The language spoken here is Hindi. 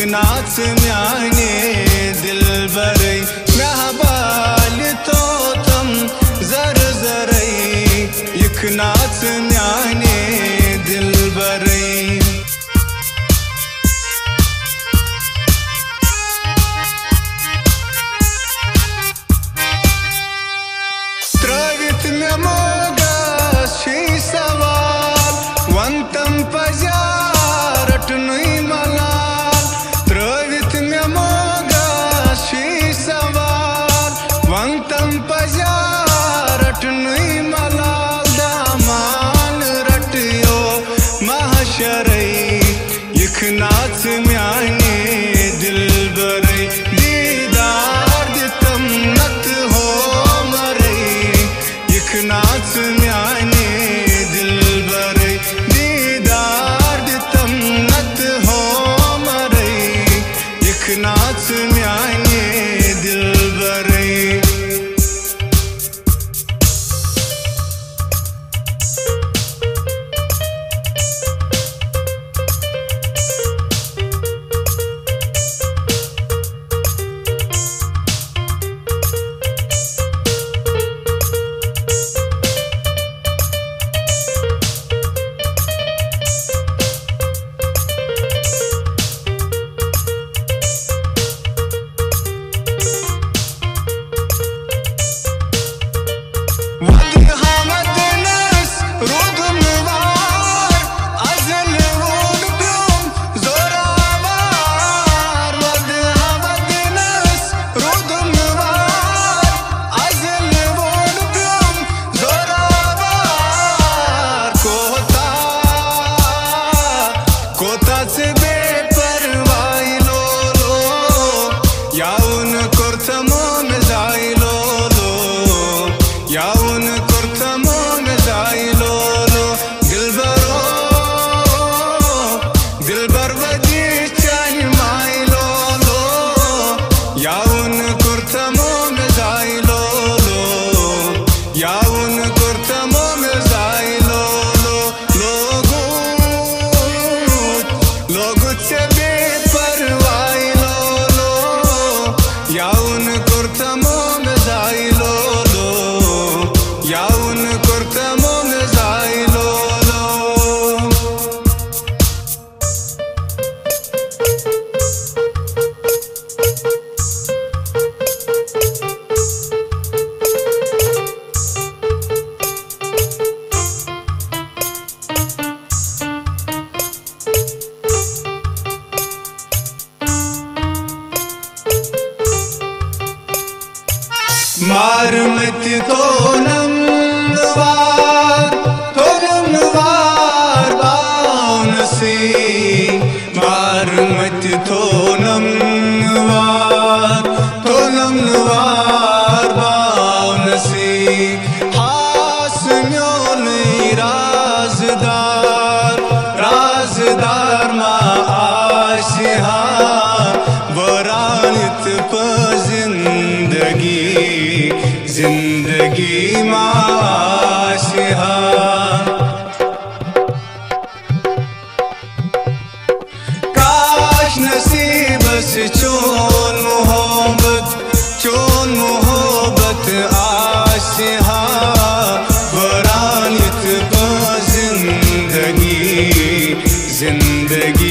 नाच म्याने दिल बरे महबाल तो तम जर जरई यक नाच म्याने दिल बरे त्रवित में मोगा शी सवाल वंतम पजारट नहीं मलाल त्रवित में मोगा शी सवाल वंतम पजारट नहीं मलाल दामान रटियो महशरई यक नाच म्याने दिल बरे दीदार दितम नत हो नाच म्याने दिल बरे दीदार दितम नत हो मरे यक नाच म्याने दिल बरे मार मत तो नमवार बाउन से मार मत तो नमवार बाउन से हास म्योन राजदार मा आशिहा वरानित जिंदगी माशिहा काश नसीब से चोन मोहब्बत आशिहा वरानित जिंदगी